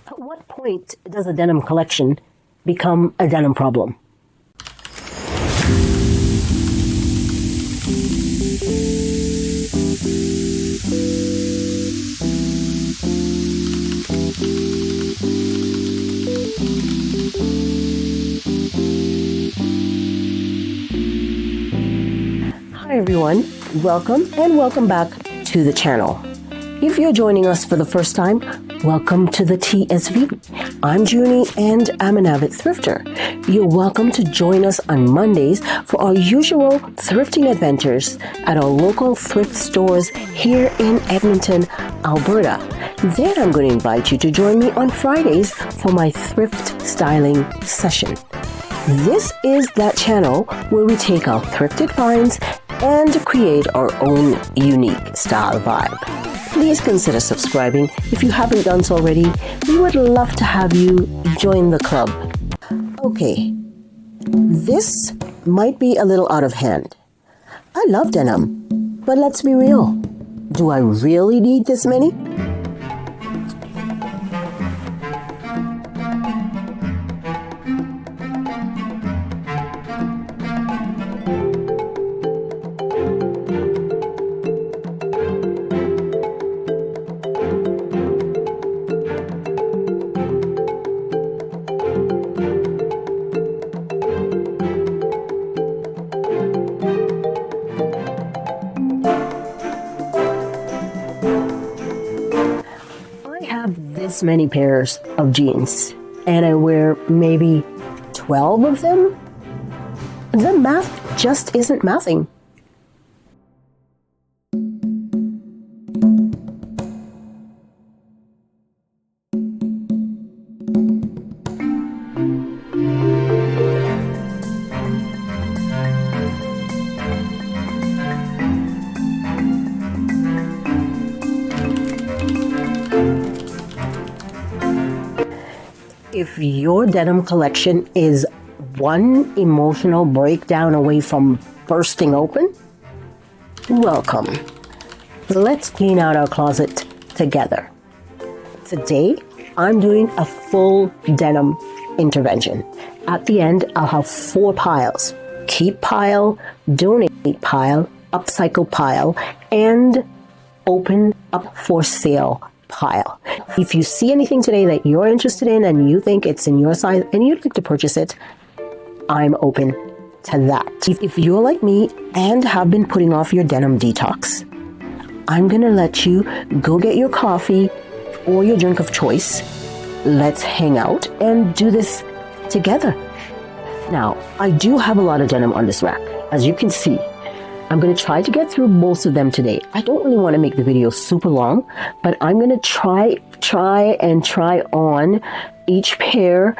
At what point does a denim collection become a denim problem? Hi everyone, welcome back to the channel. If you're joining us for the first time, welcome to the TSV. I'm Junie and I'm an avid thrifter. You're welcome to join us on Mondays for our usual thrifting adventures at our local thrift stores here in Edmonton, Alberta. Then I'm going to invite you to join me on Fridays for my thrift styling session. This is that channel where we take our thrifted finds and create our own unique style vibe. Please consider subscribing if you haven't done so already. We would love to have you join the club. Okay, this might be a little out of hand. I love denim, but let's be real. Do I really need this many? This many pairs of jeans and I wear maybe 12 of them. The math just isn't mathing. If your denim collection is one emotional breakdown away from bursting open, welcome. Let's clean out our closet together. Today, I'm doing a full denim intervention. At the end, I'll have 4 piles: keep pile, donate pile, upcycle pile, and open up for sale pile. If you see anything today that you're interested in and you think it's in your size and you'd like to purchase it, I'm open to that. If you're like me and have been putting off your denim detox, I'm gonna let you go get your coffee or your drink of choice. Let's hang out and do this together. Now, I do have a lot of denim on this rack, as you can see. I'm going to try to get through most of them today. I don't really want to make the video super long, but I'm going to try on each pair,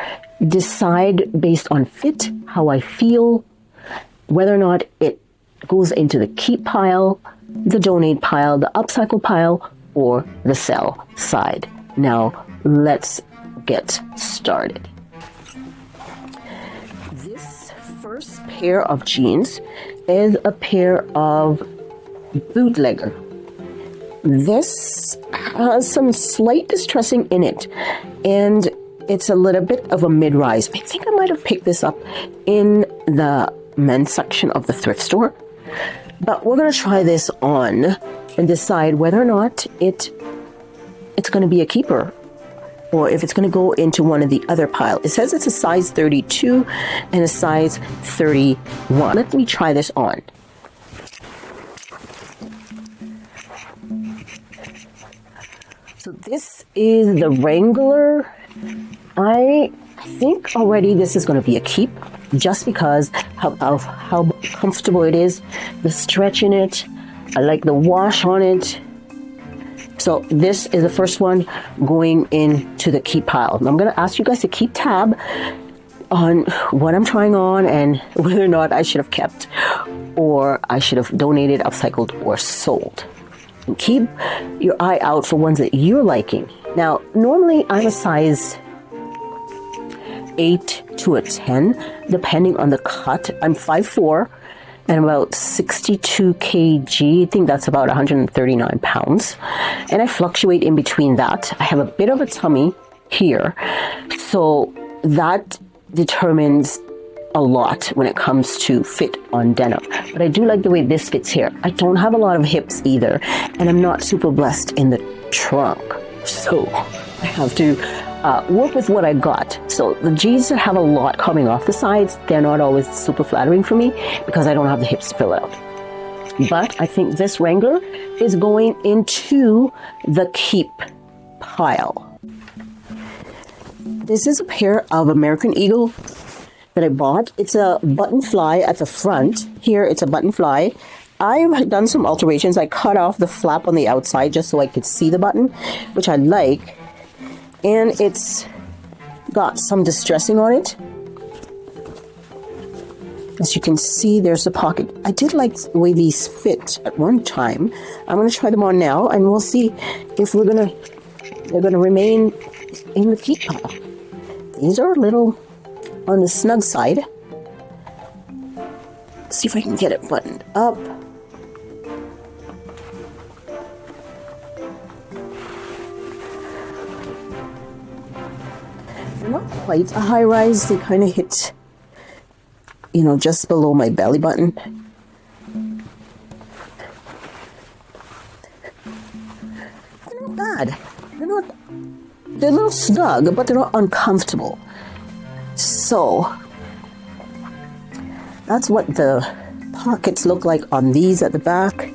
decide based on fit, how I feel, whether or not it goes into the keep pile, the donate pile, the upcycle pile, or the sell side. Now, let's get started. This first pair of jeans is a pair of bootlegger. This has some slight distressing in it, and it's a little bit of a mid-rise. I think I might have picked this up in the men's section of the thrift store, but we're going to try this on and decide whether or not it's going to be a keeper or if it's going to go into one of the other pile. It says it's a size 32 and a size 31. Let me try this on. So this is the Wrangler. I think already this is going to be a keep just because of how comfortable it is, the stretch in it. I like the wash on it. So this is the first one going into the keep pile. I'm going to ask you guys to keep tab on what I'm trying on and whether or not I should have kept or I should have donated, upcycled, or sold. And keep your eye out for ones that you're liking. Now, normally I'm a size 8 to a 10, depending on the cut. I'm 5'4", and about 62 kg. I think that's about 139 pounds. And I fluctuate in between that. I have a bit of a tummy, here. So that determines a lot when it comes to fit on denim. But I do like the way this fits here. I don't have a lot of hips either, and I'm not super blessed in the trunk. So I have to work with what I got. So the jeans that have a lot coming off the sides, they're not always super flattering for me because I don't have the hips to fill it out. But I think this Wrangler is going into the keep pile. This is a pair of American Eagle that I bought. It's a button fly at the front. Here it's a button fly. I've done some alterations. I cut off the flap on the outside just so I could see the button, which I like. And it's got some distressing on it. As you can see, there's a pocket. I did like the way these fit at one time. I'm going to try them on now, and we'll see if they're going to remain in the keep pile. These are a little on the snug side. Let's see if I can get it buttoned up. They're not quite a high rise. They kind of hit, you know, just below my belly button. They're not bad. They're a little snug, but they're not uncomfortable. So that's what the pockets look like on these at the back.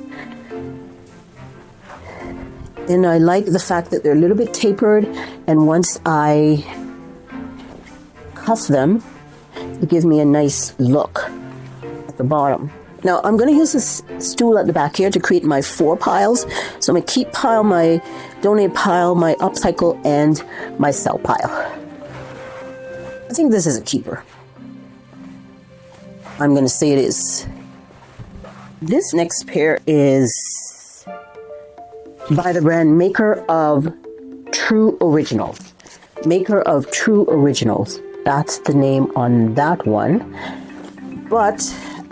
And I like the fact that they're a little bit tapered, and once I cuff them, it gives me a nice look at the bottom. Now I'm going to use this stool at the back here to create my 4 piles. So my keep pile, my donate pile, my upcycle, and my sell pile. I think this is a keeper. I'm going to say it is. This next pair is by the brand Maker of True Originals. Maker of True Originals. That's the name on that one. But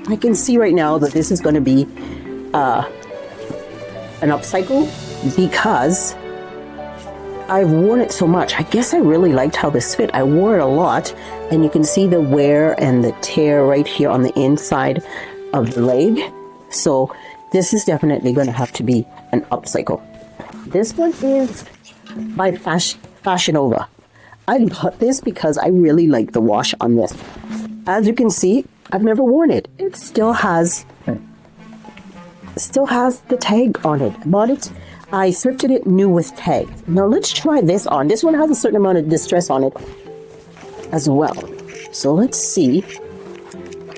I can see right now that this is going to be an upcycle because I've worn it so much. I guess I really liked how this fit. I wore it a lot, and you can see the wear and the tear right here on the inside of the leg. So this is definitely going to have to be an upcycle. This one is by Fashion Nova. I bought this because I really like the wash on this. As you can see, I've never worn it. It still has the tag on it. I bought it. I thrifted it new with tags. Now let's try this on. This one has a certain amount of distress on it as well. So let's see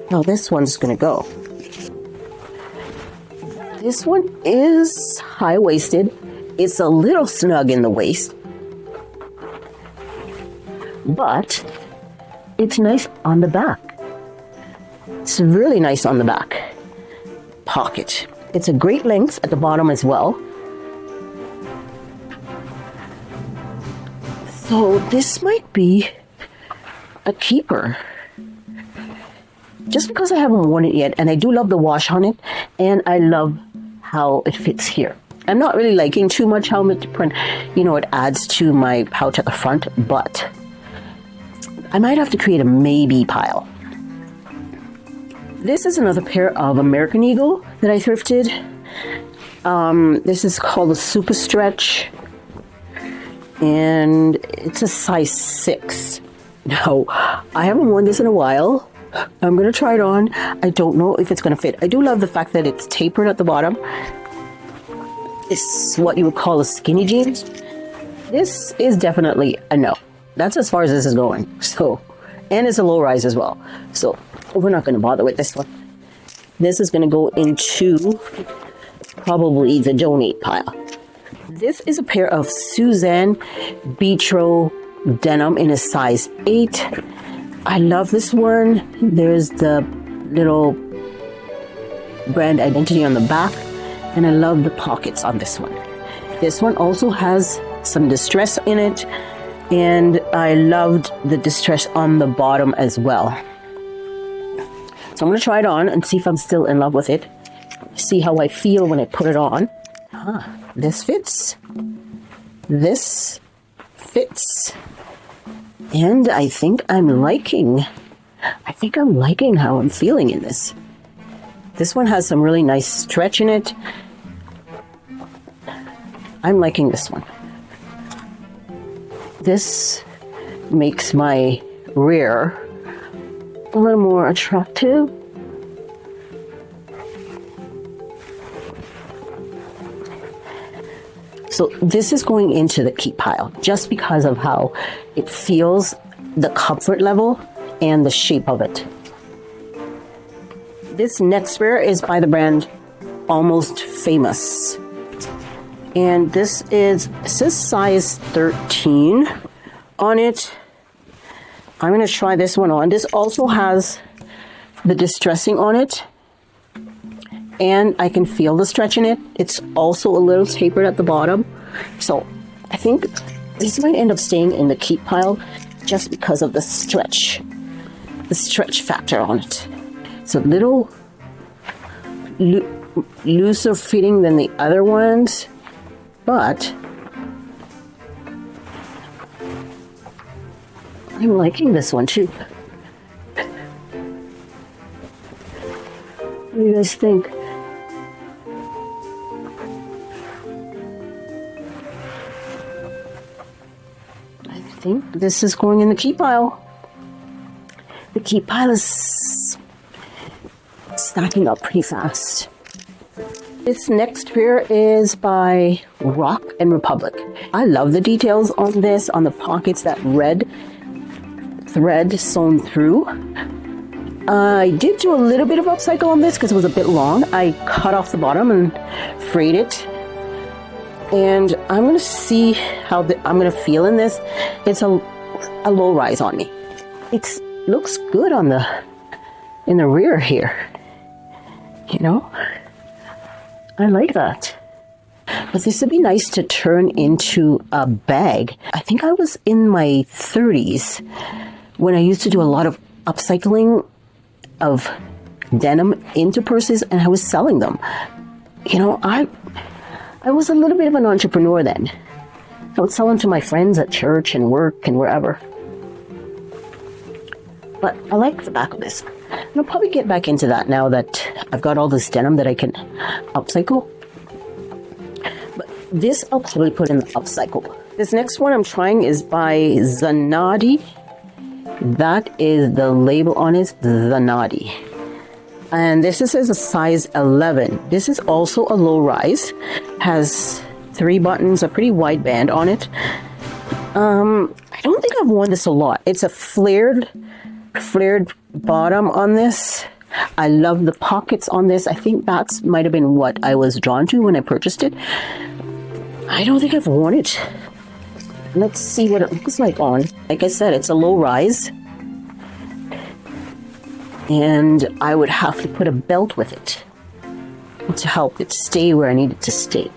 how this one's going to go. This one is high-waisted. It's a little snug in the waist, but it's nice on the back. It's really nice on the back pocket. It's a great length at the bottom as well. So this might be a keeper. Just because I haven't worn it yet, and I do love the wash on it, and I love how it fits here. I'm not really liking too much how much print, you know, it adds to my pouch at the front, but I might have to create a maybe pile. This is another pair of American Eagle that I thrifted. This is called a Super Stretch, and it's a size 6. Now, I haven't worn this in a while. I'm going to try it on. I don't know if it's going to fit. I do love the fact that it's tapered at the bottom. It's what you would call a skinny jeans. This is definitely a no. That's as far as this is going. So, and it's a low rise as well. So, we're not going to bother with this one. This is going to go into probably the donate pile. This is a pair of Suzanne Beatro denim in a size 8. I love this one. There's the little brand identity on the back, and I love the pockets on this one. This one also has some distress in it, and I loved the distress on the bottom as well. So I'm going to try it on and see if I'm still in love with it. See how I feel when I put it on. This fits. This fits. And I think I'm liking how I'm feeling in this. This one has some really nice stretch in it. I'm liking this one. This makes my rear a little more attractive. So this is going into the keep pile just because of how it feels, the comfort level, and the shape of it. This next pair is by the brand Almost Famous. And this says size 13 on it. I'm going to try this one on. This also has the distressing on it. And I can feel the stretch in it. It's also a little tapered at the bottom. So I think this might end up staying in the keep pile just because of the stretch factor on it. It's a little looser fitting than the other ones, but I'm liking this one too. What do you guys think? I think this is going in the keep pile. The keep pile is stacking up pretty fast. This next pair is by Rock and Republic. I love the details on this, on the pockets, that red thread sewn through. I did do a little bit of upcycle on this because it was a bit long. I cut off the bottom and frayed it. And I'm going to see how I'm going to feel in this. It's a low rise on me. It looks good in the rear here. You know, I like that. But this would be nice to turn into a bag. I think I was in my 30s when I used to do a lot of upcycling of denim into purses, and I was selling them. You know, I was a little bit of an entrepreneur then. I would sell them to my friends at church and work and wherever. But I like the back of this. And I'll probably get back into that now that I've got all this denim that I can upcycle. But this I'll probably put in the upcycle. This next one I'm trying is by Zanadi. That is the label on it, Zanadi. And this says a size 11. This is also a low rise. Has 3 buttons, a pretty wide band on it. I don't think I've worn this a lot. It's a flared bottom on this. I love the pockets on this. I think that might have been what I was drawn to when I purchased it. I don't think I've worn it. Let's see what it looks like on. Like I said, it's a low rise. And I would have to put a belt with it to help it stay where I need it to stay.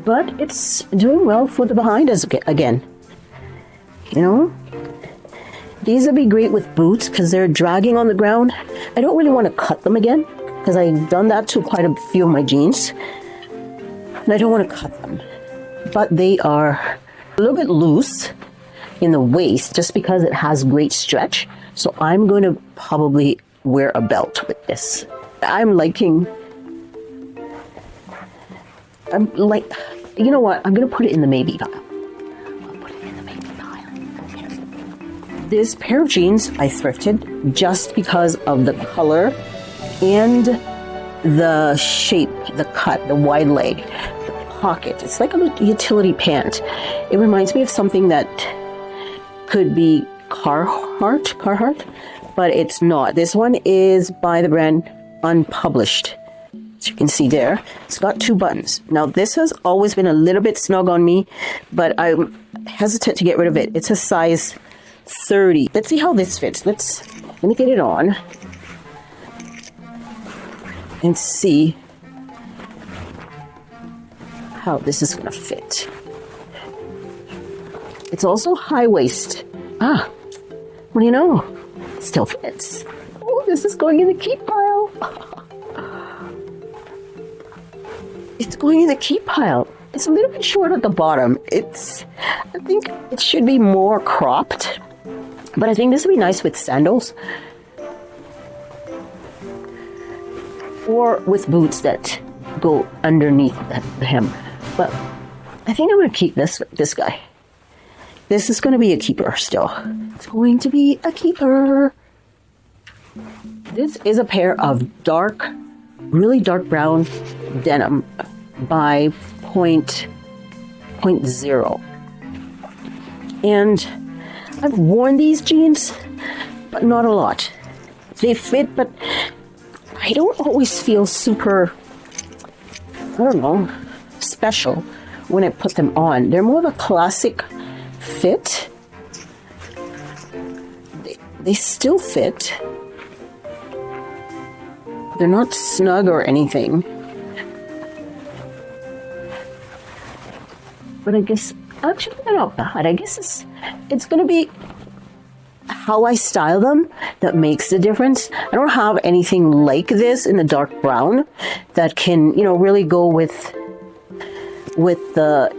But it's doing well for the behind us again. You know? These would be great with boots because they're dragging on the ground. I don't really want to cut them again because I've done that to quite a few of my jeans. And I don't want to cut them. But they are a little bit loose in the waist just because it has great stretch. So I'm going to probably wear a belt with this. I'm like, you know what? I'm going to put it in the maybe pile. I'll put it in the maybe pile. This pair of jeans I thrifted just because of the color and the shape, the cut, the wide leg, the pocket. It's like a utility pant. It reminds me of something that could be Carhartt, but it's not. This one is by the brand Unpublished. As you can see there, it's got 2 buttons. Now this has always been a little bit snug on me, but I'm hesitant to get rid of it. It's a size 30. Let's see how this fits. Let me get it on and see how this is going to fit. It's also high waist. What do you know? It still fits. Oh, this is going in the keep pile. It's going in the keep pile. it's a little bit short at the bottom. I think it should be more cropped, but I think this would be nice with sandals or with boots that go underneath the hem. But I think I'm going to keep this guy. This is going to be a keeper still. It's going to be a keeper. This is a pair of really dark brown denim by point 0. And I've worn these jeans, but not a lot. They fit, but I don't always feel super, I don't know, special when I put them on. They're more of a classic fit. They still fit. They're not snug or anything. But I guess, actually, they're not bad. I guess it's going to be how I style them that makes the difference. I don't have anything like this in the dark brown that can, really go with the,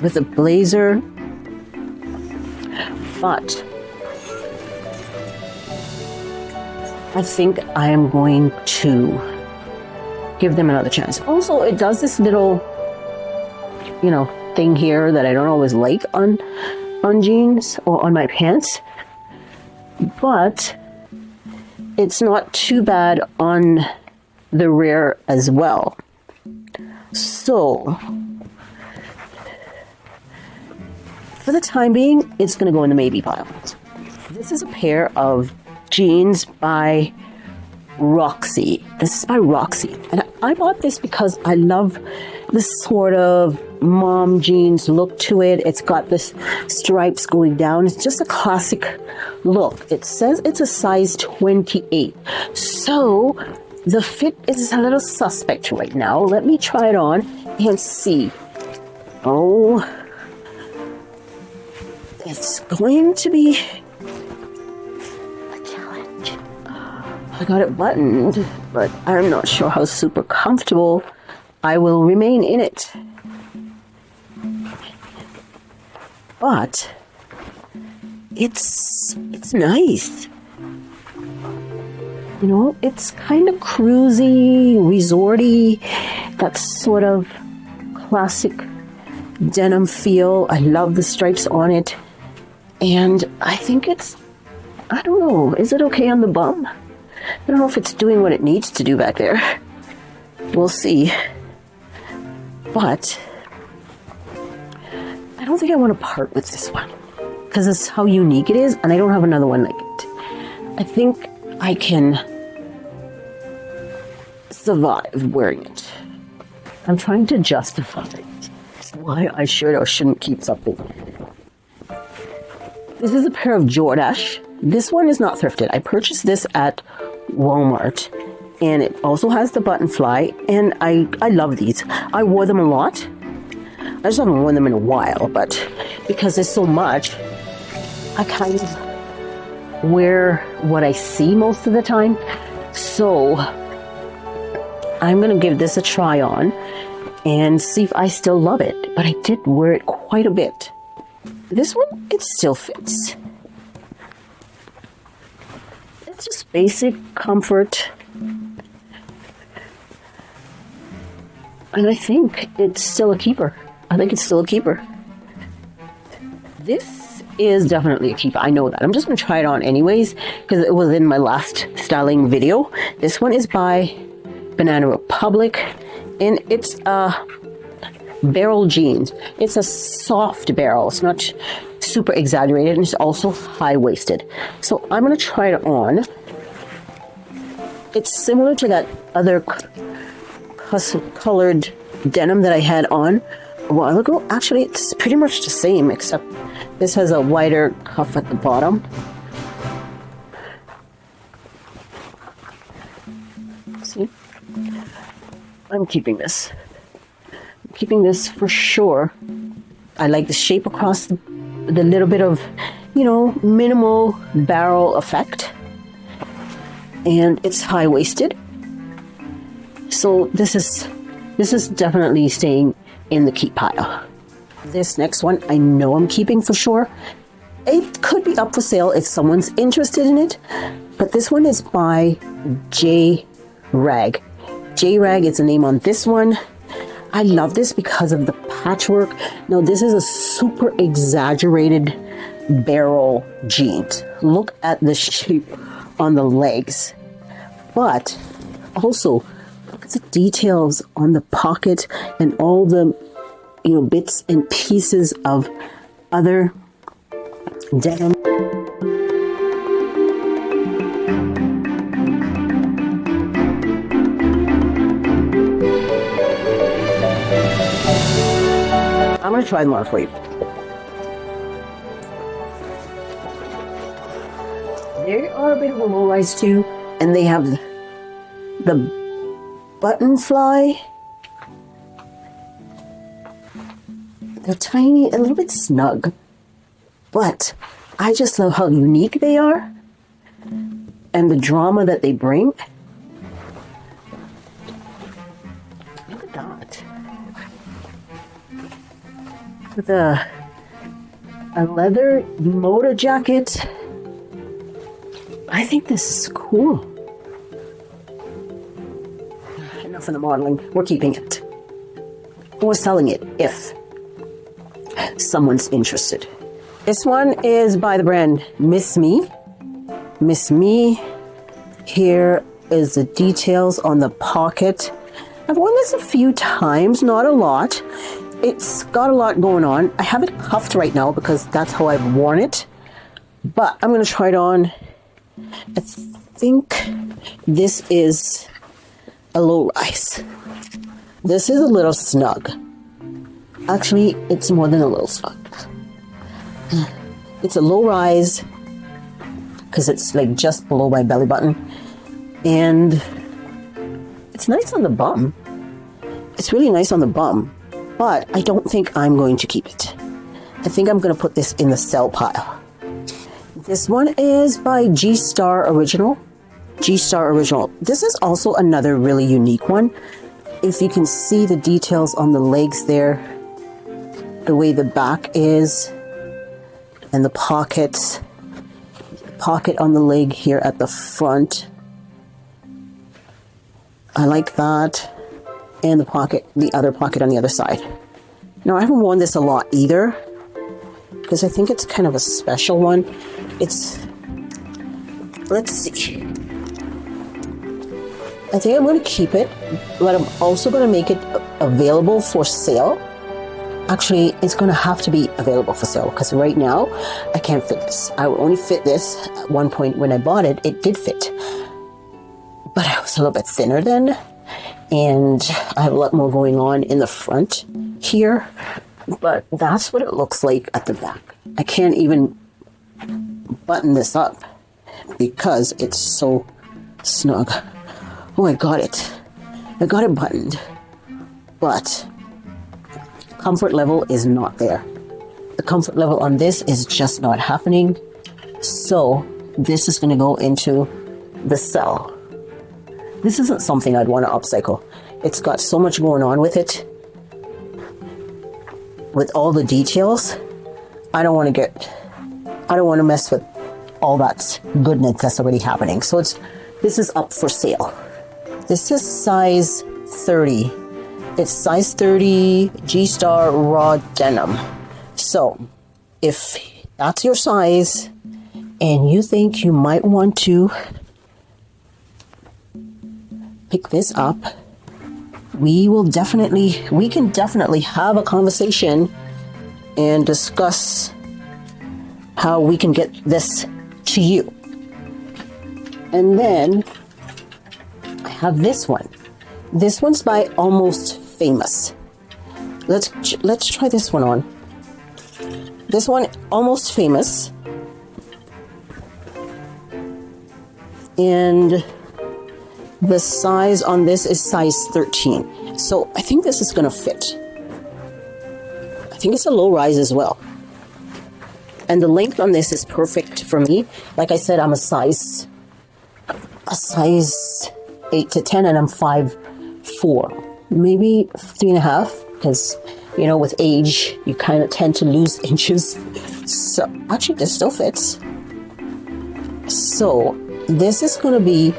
with a blazer. But I think I am going to give them another chance. Also, it does this little, thing here that I don't always like on jeans or on my pants. But it's not too bad on the rear as well. So, for the time being, it's going to go in the maybe pile. This is a pair of jeans by Roxy. This is by Roxy. And I bought this because I love this sort of mom jeans look to it. It's got this stripes going down. It's just a classic look. It says it's a size 28. So the fit is a little suspect right now. Let me try it on and see. Oh, it's going to be a challenge. I got it buttoned, but I'm not sure how super comfortable I will remain in it. But it's nice. It's kind of cruisy, resorty, that sort of classic denim feel. I love the stripes on it. And I think I don't know, is it okay on the bum? I don't know if it's doing what it needs to do back there. We'll see. But I don't think I want to part with this one because it's how unique it is, and I don't have another one like it. I think I can survive wearing it. I'm trying to justify why I should or shouldn't keep something. This is a pair of Jordache. This one is not thrifted. I purchased this at Walmart, and it also has the button fly, and I love these. I wore them a lot. I just haven't worn them in a while, but because there's so much, I kind of wear what I see most of the time. So I'm going to give this a try on and see if I still love it. But I did wear it quite a bit. This one, it still fits. It's just basic comfort. And I think it's still a keeper. This is definitely a keeper. I know that. I'm just going to try it on anyways because it was in my last styling video. This one is by Banana Republic, and it's a barrel jeans. It's a soft barrel. It's not super exaggerated, and it's also high-waisted. So I'm going to try it on. It's similar to that other colored denim that I had on a while ago. Actually, it's pretty much the same, except this has a wider cuff at the bottom. See? I'm keeping this. I'm keeping this for sure. I like the shape across the little bit of, minimal barrel effect. And it's high-waisted. So this is This is definitely staying in the keep pile. This next one, I know I'm keeping for sure. It could be up for sale if someone's interested in it, but this one is by J Rag. J Rag is the name on this one. I love this because of the patchwork. Now, this is a super exaggerated barrel jeans. Look at the shape on the legs, but also look at the details on the pocket and all the bits and pieces of other denim. I'm going to try them on for you. They are a bit of a low rise too, and they have the button fly. They're tiny, a little bit snug, but I just love how unique they are and the drama that they bring. Look at that. With a leather motor jacket. I think this is cool. Enough of the modeling. We're keeping it. We're selling it if someone's interested. This one is by the brand Miss Me. Miss Me. Here is the details on the pocket. I've worn this a few times, not a lot. It's got a lot going on. I have it cuffed right now because that's how I've worn it. But I'm going to try it on. I think this is a low rise. This is a little snug. Actually, it's more than a little snug. It's a low rise because it's like just below my belly button. And it's nice on the bum. It's really nice on the bum. But I don't think I'm going to keep it. I think I'm going to put this in the sell pile. This one is by G-Star Original. G-Star Original. This is also another really unique one. If you can see the details on the legs there, the way the back is, and the pockets, pocket on the leg here at the front. I like that. And the pocket, the other pocket on the other side. Now, I haven't worn this a lot either, because I think it's kind of a special one. It's, let's see. I think I'm going to keep it, but I'm also going to make it available for sale. Actually, it's going to have to be available for sale, because right now, I can't fit this. I would only fit this. At one point when I bought it, it did fit. But I was a little bit thinner then. And I have a lot more going on in the front here, but that's what it looks like at the back. I can't even button this up because it's so snug. Oh, I got it. I got it buttoned, but comfort level is not there. The comfort level on this is just not happening. So this is going to go into the sell. This isn't something I'd want to upcycle. It's got so much going on with it. With all the details. I don't want to mess with all that goodness that's already happening. So this is up for sale. This is size 30. It's size 30 G-Star raw denim. So if that's your size and you think you might want to pick this up, we can definitely have a conversation and discuss how we can get this to you. And then I have this one. This one's by Almost Famous. Let's try this one on. This one, Almost Famous. And the size on this is size 13. So I think this is going to fit. I think it's a low rise as well. And the length on this is perfect for me. Like I said, I'm a size 8 to 10 and I'm 5'4". maybe 3.5, because, you know, with age, you kind of tend to lose inches. So, actually, this still fits. So, this is going to be,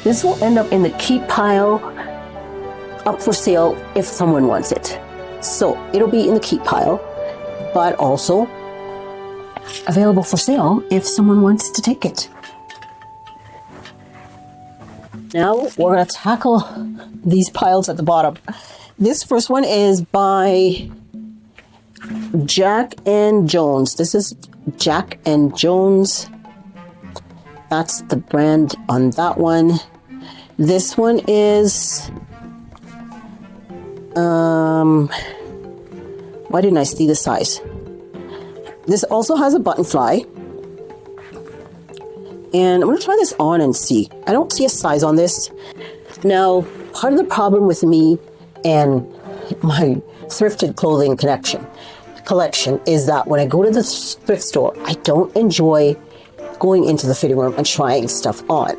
this will end up in the keep pile, up for sale if someone wants it. So, it'll be in the keep pile, but also available for sale if someone wants to take it. Now we're going to tackle these piles at the bottom. This first one is by Jack and Jones. This is Jack and Jones. That's the brand on that one. This one is why didn't I see the size? This also has a button fly. And I'm going to try this on and see. I don't see a size on this. Now, part of the problem with me and my thrifted clothing collection is that when I go to the thrift store, I don't enjoy going into the fitting room and trying stuff on.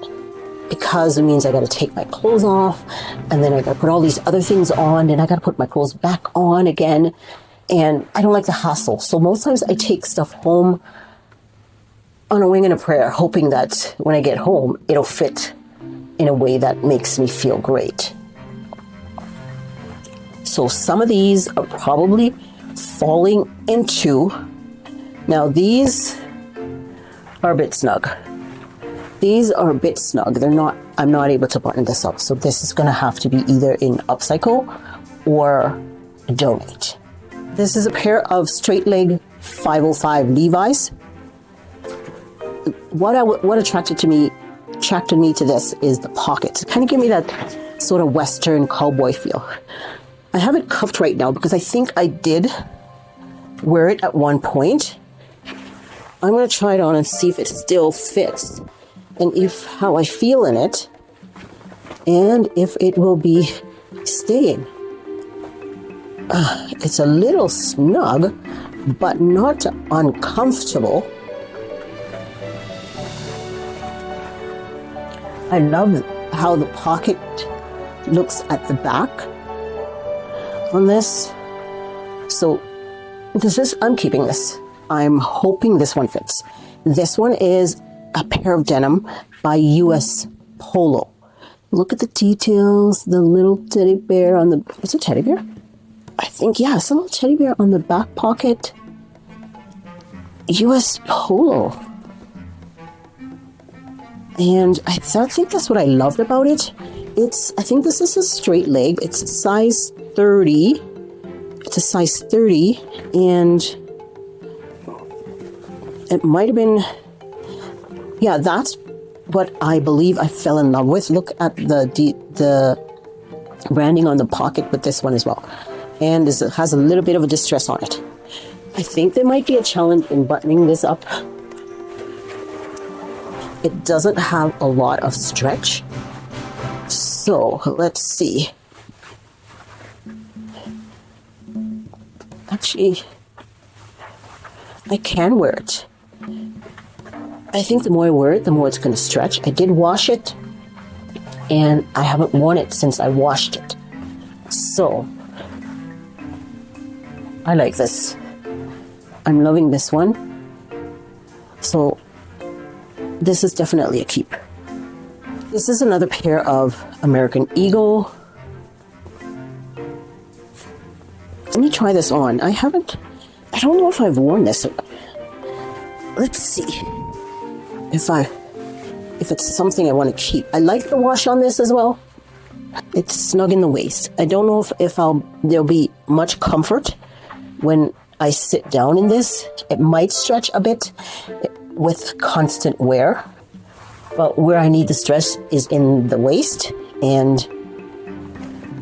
Because it means I got to take my clothes off, and then I got to put all these other things on, and I got to put my clothes back on again. And I don't like the hassle. So most times I take stuff home on a wing and a prayer, hoping that when I get home, it'll fit in a way that makes me feel great. So some of these are probably falling into, now these are a bit snug. These are a bit snug. I'm not able to button this up. So this is going to have to be either in upcycle or donate. This is a pair of straight leg 505 Levi's. What attracted me to this is the pockets. It kind of give me that sort of Western cowboy feel. I have it cuffed right now because I think I did wear it at one point. I'm going to try it on and see if it still fits, and how I feel in it, and if it will be staying. It's a little snug, but not uncomfortable. I love how the pocket looks at the back on this. So I'm keeping this. I'm hoping this one fits. This one is a pair of denim by US Polo. Look at the details, the little teddy bear on the, it's a teddy bear? I think, yeah, it's a little teddy bear on the back pocket. US Polo. And I think that's what I loved about it. I think this is a straight leg. It's a size 30. It's a size 30. And it might have been, yeah, that's what I believe I fell in love with. Look at the branding on the pocket with this one as well. And it has a little bit of a distress on it. I think there might be a challenge in buttoning this up. It doesn't have a lot of stretch. So let's see. Actually, I can wear it. I think the more I wear it, the more it's going to stretch. I did wash it, and I haven't worn it since I washed it. So I like this. I'm loving this one. So this is definitely a keep. This is another pair of American Eagle. Let me try this on. I don't know if I've worn this. Let's see if it's something I want to keep. I like the wash on this as well. It's snug in the waist. I don't know if there'll be much comfort when I sit down in this. It might stretch a bit with constant wear, but where I need the stretch is in the waist,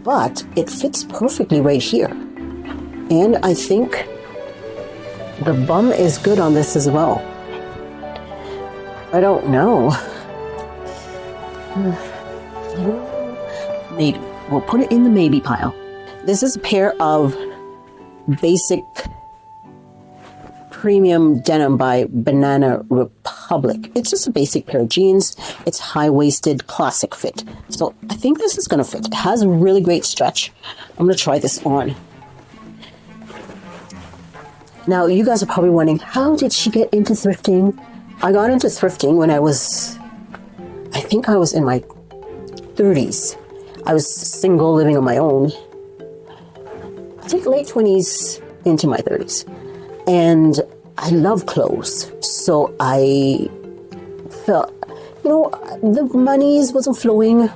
but it fits perfectly right here. And I think the bum is good on this as well. I don't know. Maybe. We'll put it in the maybe pile. This is a pair of basic premium denim by Banana Republic. Public. It's just a basic pair of jeans. It's high-waisted, classic fit. So I think this is going to fit. It has a really great stretch. I'm going to try this on. Now, you guys are probably wondering, how did she get into thrifting? I got into thrifting when I think I was in my 30s. I was single, living on my own. I think late 20s into my 30s. And I love clothes. So I felt, the monies wasn't flowing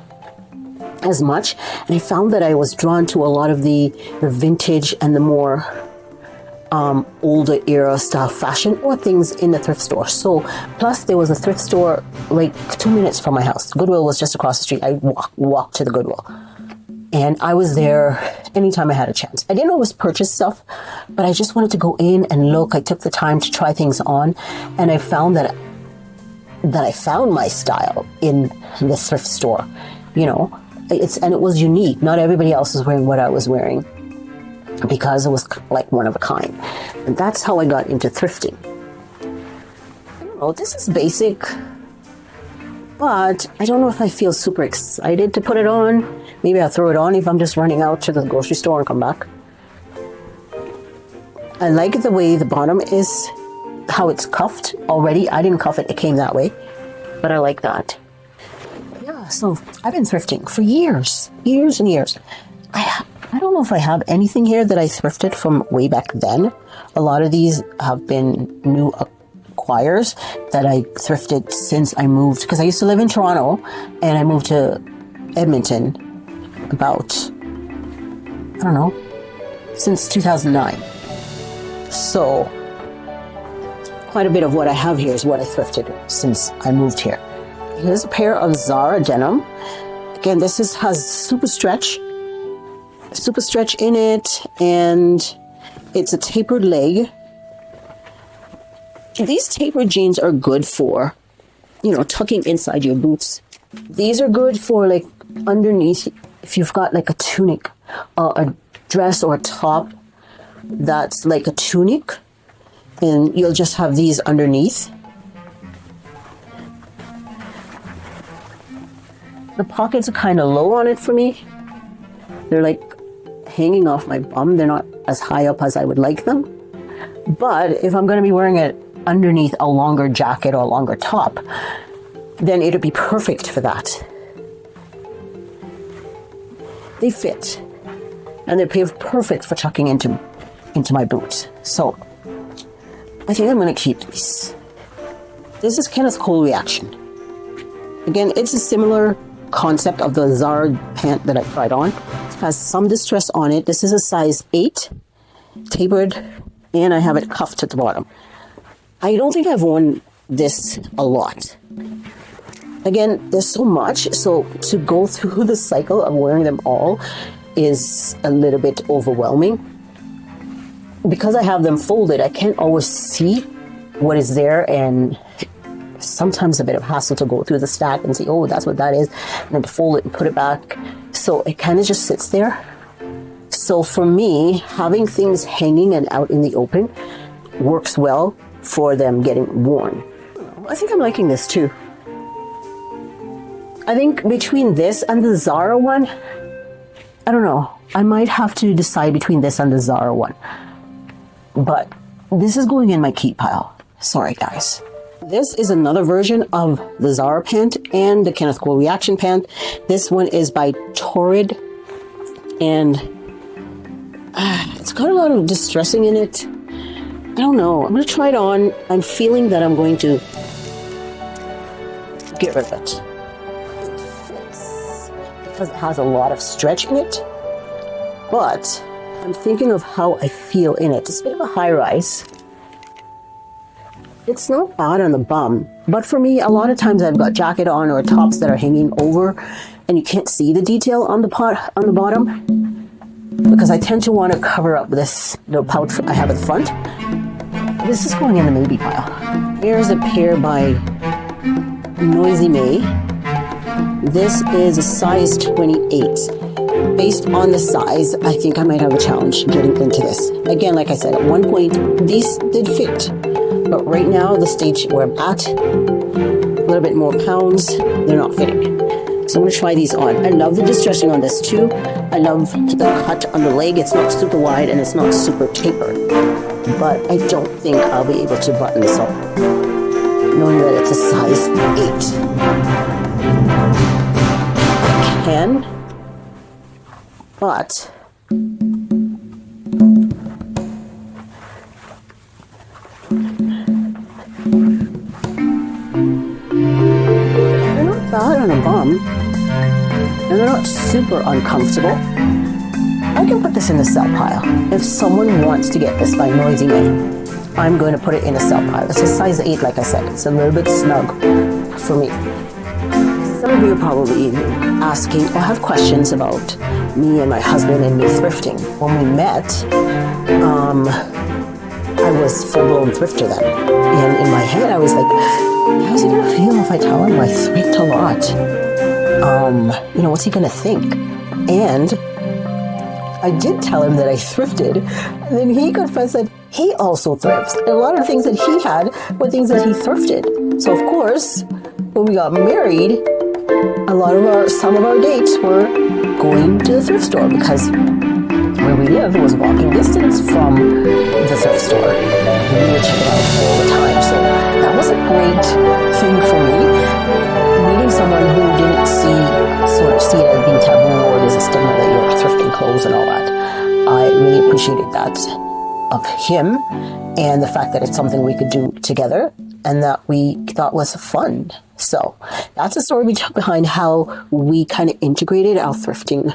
as much. And I found that I was drawn to a lot of the vintage and the more older era style fashion or things in the thrift store. So plus there was a thrift store like 2 minutes from my house. Goodwill was just across the street. I walked to the Goodwill, and I was there anytime I had a chance. I didn't always purchase stuff, but I just wanted to go in and look. I took the time to try things on, and I found that I found my style in the thrift store. It was unique. Not everybody else was wearing what I was wearing, because it was like one of a kind. And that's how I got into thrifting. I don't know, this is basic, but I don't know if I feel super excited to put it on. Maybe I'll throw it on if I'm just running out to the grocery store and come back. I like the way the bottom is, how it's cuffed already. I didn't cuff it, it came that way, but I like that. Yeah, so I've been thrifting for years and years. I don't know if I have anything here that I thrifted from way back then. A lot of these have been new acquires that I thrifted since I moved, because I used to live in Toronto and I moved to Edmonton about, since 2009. So quite a bit of what I have here is what I thrifted since I moved here. Here's a pair of Zara denim. Again, this has super stretch in it, and it's a tapered leg. These tapered jeans are good for, tucking inside your boots. These are good for like underneath, if you've got like a tunic, a dress or a top that's like a tunic, and you'll just have these underneath. The pockets are kind of low on it for me. They're like hanging off my bum. They're not as high up as I would like them. But if I'm going to be wearing it underneath a longer jacket or a longer top, then it'll be perfect for that. They fit. And they're perfect for tucking into my boots. So I think I'm going to keep these. This is Kenneth Cole Reaction. Again, it's a similar concept of the Zara pant that I tried on. It has some distress on it. This is a size 8, tapered, and I have it cuffed at the bottom. I don't think I've worn this a lot. Again, there's so much, so to go through the cycle of wearing them all is a little bit overwhelming. Because I have them folded, I can't always see what is there, and sometimes a bit of hassle to go through the stack and see, oh, that's what that is, and then to fold it and put it back. So it kind of just sits there. So for me, having things hanging and out in the open works well for them getting worn. I think I'm liking this too. I think between this and the Zara one, I don't know. I might have to decide between this and the Zara one. But this is going in my keep pile. Sorry, guys. This is another version of the Zara pant and the Kenneth Cole Reaction pant. This one is by Torrid, and it's got a lot of distressing in it. I don't know. I'm going to try it on. I'm feeling that I'm going to get rid of it. It fits because it has a lot of stretch in it, but I'm thinking of how I feel in it. It's a bit of a high rise. It's not bad on the bum, but for me, a lot of times I've got jacket on or tops that are hanging over, and you can't see the detail on the bottom, because I tend to want to cover up this little pouch I have at the front. This is going in the maybe pile. Here's a pair by Noisy May. This is a size 28. Based on the size, I think I might have a challenge getting into this. Again, like I said, at one point, these did fit. But right now, the stage where I'm at, a little bit more pounds, they're not fitting. So I'm going to try these on. I love the distressing on this too. I love the cut on the leg. It's not super wide and it's not super tapered. But I don't think I'll be able to button this up, knowing that it's a size 8. I can, but they're not bad on a bum, and they're not super uncomfortable. I can put this in the sell pile. If someone wants to get this by Noisy May, I'm going to put it in a sell pile. It's a size 8, like I said. It's a little bit snug for me. Some of you are probably asking or have questions about me and my husband and me thrifting. When we met, I was full-blown thrifter then. And in my head, I was like, how's he going to feel if I tell him I thrift a lot? What's he going to think? And I did tell him that I thrifted, and then he confessed that he also thrifts. And a lot of the things that he had were things that he thrifted. So of course, when we got married, some of our dates were going to the thrift store because where we lived was walking distance from the thrift store. And we would check it out all the time. So that was a great thing for me. Meeting someone who didn't see it as being taboo or there's a stigma that you're thrifting clothes and all that. I really appreciated that of him and the fact that it's something we could do together and that we thought was fun. So that's the story behind how we kind of integrated our thrifting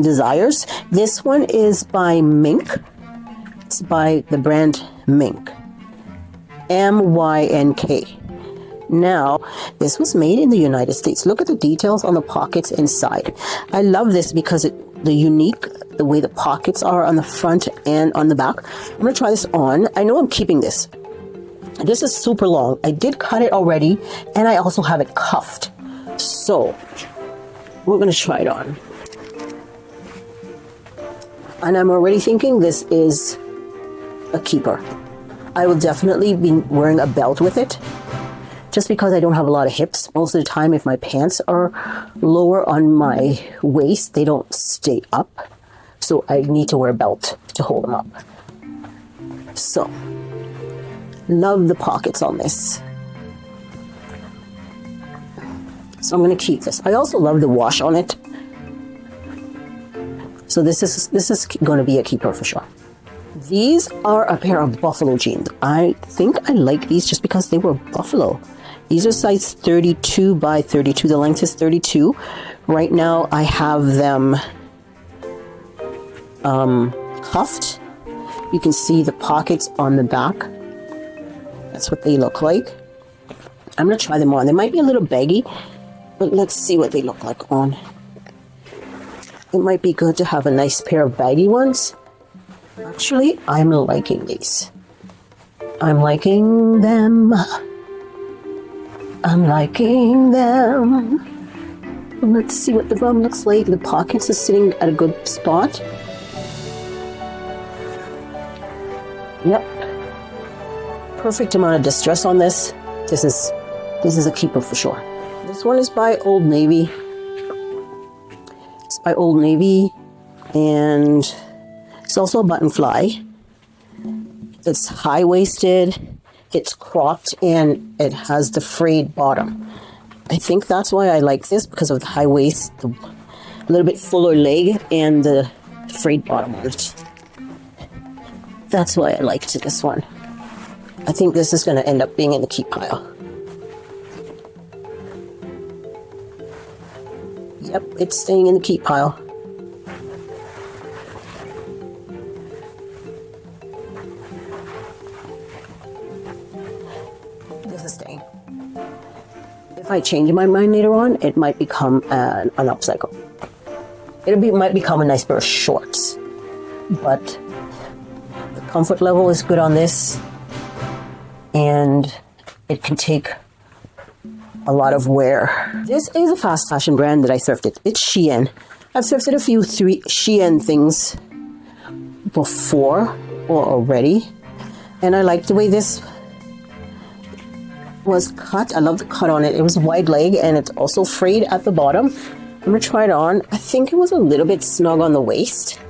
desires. This one is by Mink. It's by the brand Mink. MYNK. Now, this was made in the United States. Look at the details on the pockets inside. I love this because the way the pockets are on the front and on the back. I'm going to try this on. I know I'm keeping this. This is super long. I did cut it already, and I also have it cuffed. So, we're going to try it on. And I'm already thinking this is a keeper. I will definitely be wearing a belt with it. Just because I don't have a lot of hips, most of the time if my pants are lower on my waist, they don't stay up. So I need to wear a belt to hold them up. So, love the pockets on this. So I'm going to keep this. I also love the wash on it. So this is going to be a keeper for sure. These are a pair of buffalo jeans. I think I like these just because they were buffalo. These are size 32 by 32. The length is 32. Right now I have them cuffed. You can see the pockets on the back. That's what they look like. I'm going to try them on. They might be a little baggy, but let's see what they look like on. It might be good to have a nice pair of baggy ones. Actually, I'm liking these. I'm liking them. I'm liking them. Let's see what the bum looks like. The pockets are sitting at a good spot. Yep. Perfect amount of distress on this. This is a keeper for sure. This one is by Old Navy. It's by Old Navy, and it's also a button fly. It's high-waisted. It's cropped and it has the frayed bottom. I think that's why I like this, because of the high waist, a little bit fuller leg, and the frayed bottom on it. That's why I liked this one. I think this is going to end up being in the keep pile. Yep, it's staying in the keep pile. Staying. If I change my mind later on, it might become an upcycle. It might become a nice pair of shorts, but the comfort level is good on this, and it can take a lot of wear. This is a fast fashion brand that I thrifted. It's Shein. I've thrifted a few Shein things before or already. And I like the way this was cut. I love the cut on it. It was a wide leg and it's also frayed at the bottom. I'm gonna try it on. I think it was a little bit snug on the waist.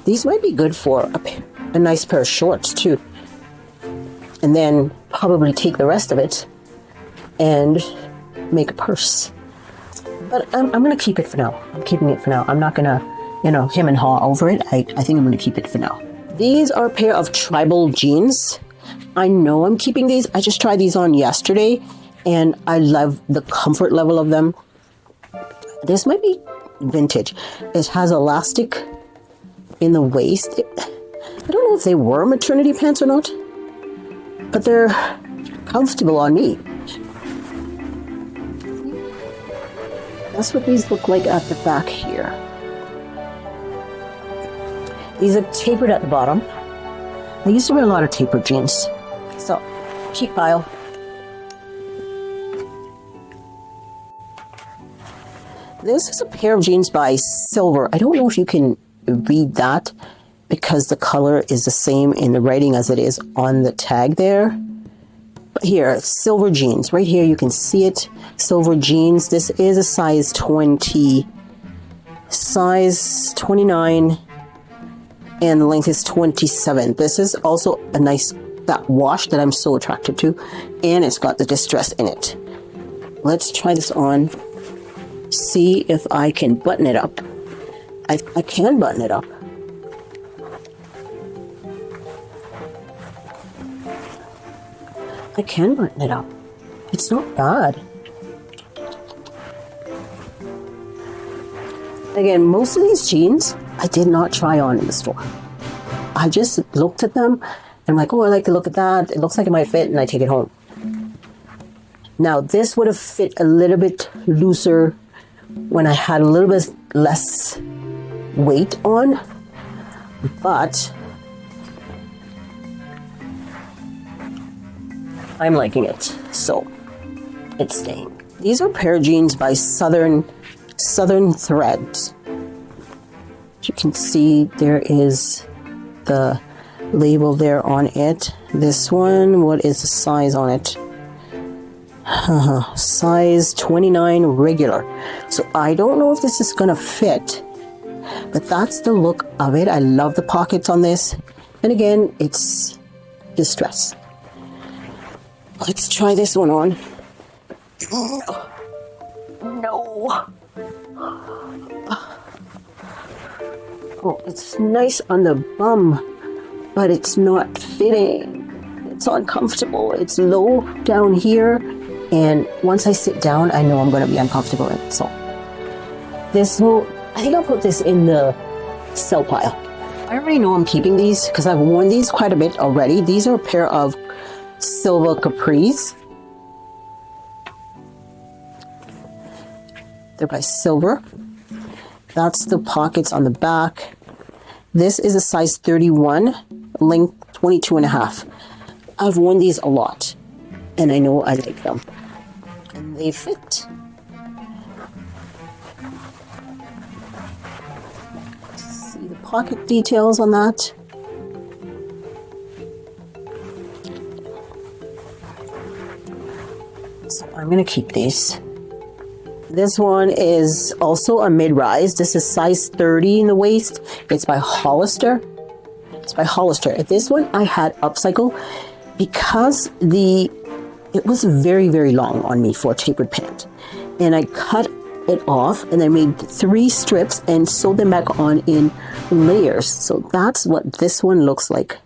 These might be good for a nice pair of shorts too. And then probably take the rest of it and make a purse. But I'm gonna keep it for now. I'm keeping it for now. I'm not gonna, hem and haw over it. I think I'm gonna keep it for now. These are a pair of tribal jeans. I know I'm keeping these. I just tried these on yesterday and I love the comfort level of them. This might be vintage. It has elastic in the waist. I don't know if they were maternity pants or not, but they're comfortable on me. That's what these look like at the back here. These are tapered at the bottom. I used to wear a lot of tapered jeans. So, cheap pile. This is a pair of jeans by Silver. I don't know if you can read that because the color is the same in the writing as it is on the tag there. But here, Silver jeans. Right here you can see it. Silver jeans. This is a size 20. Size 29. And the length is 27. This is also a nice, that wash that I'm so attracted to. And it's got the distress in it. Let's try this on. See if I can button it up. I can button it up. I can button it up. It's not bad. Again, most of these jeans I did not try on in the store. I just looked at them and I'm like, oh, I like to look at that. It looks like it might fit, and I take it home. Now, this would have fit a little bit looser when I had a little bit less weight on, but I'm liking it, so it's staying. These are a pair of jeans by Southern Threads. As you can see, there is the label there on it. This one, what is the size on it? Size 29 regular. So I don't know if this is gonna fit, but that's the look of it. I love the pockets on this. And again, it's distress. Let's try this one on. No. Oh, it's nice on the bum, but it's not fitting. It's uncomfortable. It's low down here, and once I sit down, I know I'm going to be uncomfortable in it. So this will, I think I'll put this in the sell pile. I already know I'm keeping these because I've worn these quite a bit already. These are a pair of silver capris. They're by Silver. That's the pockets on the back. This is a size 31, length 22 and a half. I've worn these a lot, and I know I like them. And they fit. See the pocket details on that. So I'm going to keep these. This one is also a mid-rise. This is size 30 in the waist. It's by Hollister. This one I had upcycle because it was very, very long on me for a tapered pant. And I cut it off and I made 3 strips and sewed them back on in layers. So that's what this one looks like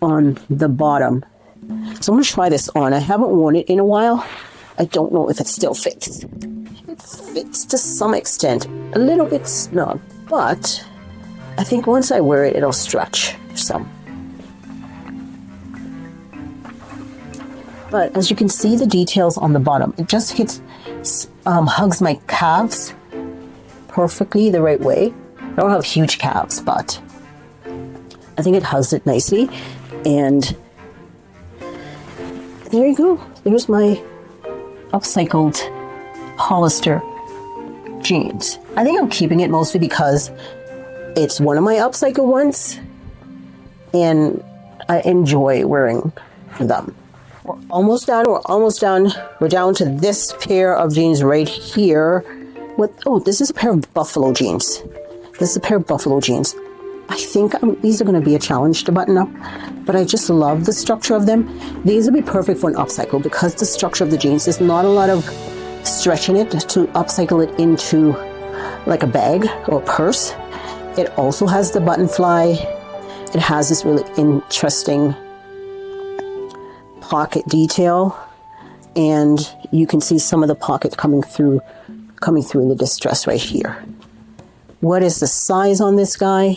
on the bottom. So I'm going to try this on. I haven't worn it in a while. I don't know if it still fits. It fits to some extent, a little bit snug, but I think once I wear it, it'll stretch some. But as you can see, the details on the bottom, it just hugs my calves perfectly the right way. I don't have huge calves, but I think it hugs it nicely. And there you go. There's my upcycled Hollister jeans. I think I'm keeping it mostly because it's one of my upcycle ones, and I enjoy wearing them. We're almost done. We're down to this pair of jeans right here. This is a pair of buffalo jeans. I think these are going to be a challenge to button up, but I just love the structure of them. These would be perfect for an upcycle because the structure of the jeans is not a lot of stretching it to upcycle it into like a bag or purse. It also has the button fly. It has this really interesting pocket detail, and you can see some of the pockets coming through in the distress right here. What is the size on this guy?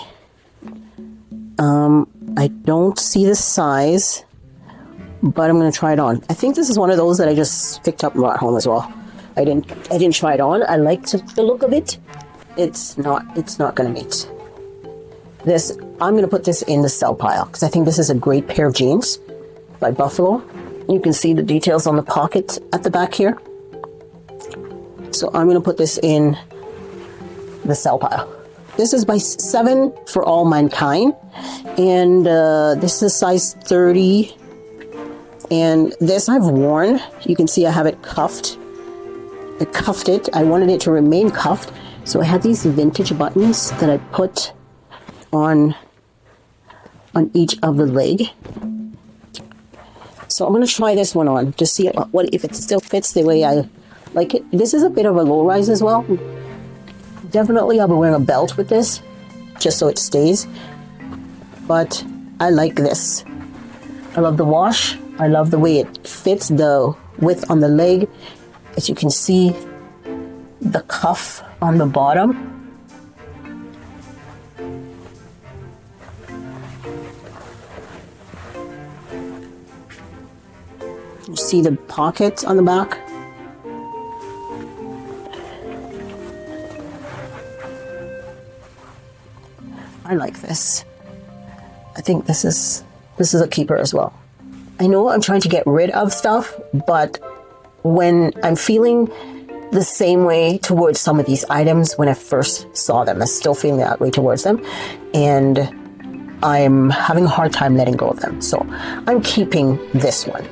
I don't see the size, but I'm going to try it on. I think this is one of those that I just picked up and brought home as well. I didn't try it on. I liked the look of it. It's not going to meet this. I'm going to put this in the sell pile because I think this is a great pair of jeans by Buffalo. You can see the details on the pocket at the back here. So I'm going to put this in the sell pile. This is by 7 for All Mankind, and this is size 30. And this I've worn. You can see I have it cuffed. I cuffed it. I wanted it to remain cuffed, so I had these vintage buttons that I put on each of the leg. So I'm going to try this one on to see if it still fits the way I like it. This is a bit of a low rise as well. Definitely I'll be wearing a belt with this just so it stays, but I like this. I love the wash. I love the way it fits, the width on the leg. As you can see, the cuff on the bottom. You see the pockets on the back. I like this. I think this is a keeper as well. I know I'm trying to get rid of stuff, but when I'm feeling the same way towards some of these items when I first saw them, I'm still feeling that way towards them, and I'm having a hard time letting go of them. So I'm keeping this one.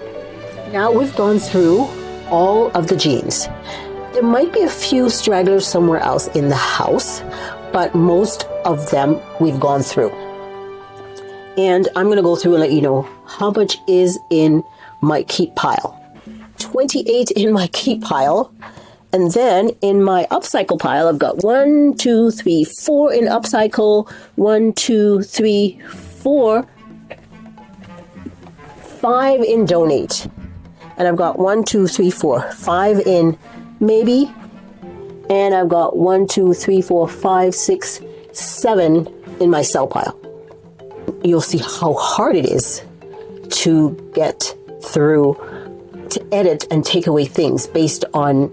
Now we've gone through all of the jeans. There might be a few stragglers somewhere else in the house, but most of them we've gone through. And I'm going to go through and let you know how much is in my keep pile. 28 in my keep pile. And then in my upcycle pile, I've got 1, 2, 3, 4 in upcycle. 1, 2, 3, 4. 5 in donate. And I've got 1, 2, 3, 4. 5 in maybe. And I've got 1, 2, 3, 4, 5, 6, 7 in my sell pile. You'll see how hard it is to get through, to edit and take away things based on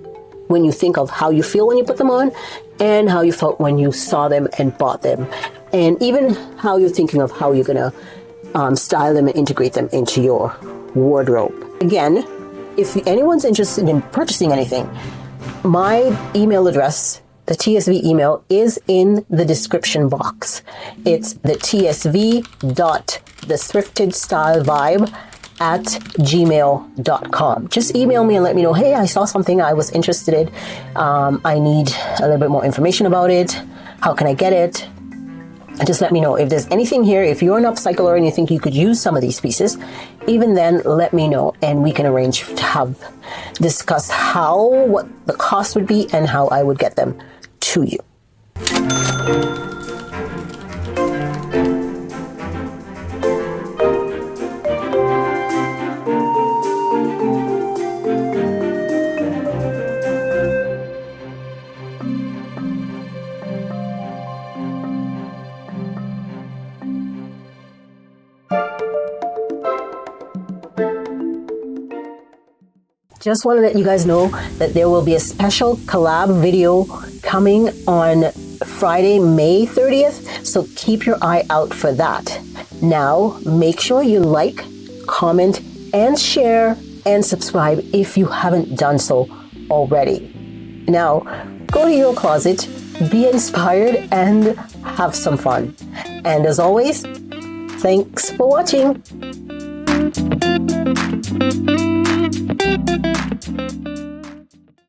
when you think of how you feel when you put them on and how you felt when you saw them and bought them. And even how you're thinking of how you're going to style them and integrate them into your wardrobe. Again, if anyone's interested in purchasing anything, my email address, the TSV email, is in the description box. It's the thetsv.thethriftedstylevibe at gmail.com. Just email me and let me know, hey, I saw something I was interested in. I need a little bit more information about it. How can I get it? And just let me know if there's anything here. If you're an upcycler and you think you could use some of these pieces, even then let me know and we can arrange to discuss what the cost would be and how I would get them to you. Just want to let you guys know that there will be a special collab video coming on Friday, May 30th. So keep your eye out for that. Now, make sure you like, comment, and share and subscribe if you haven't done so already. Now, go to your closet, be inspired, and have some fun. And as always, Thanks for watching.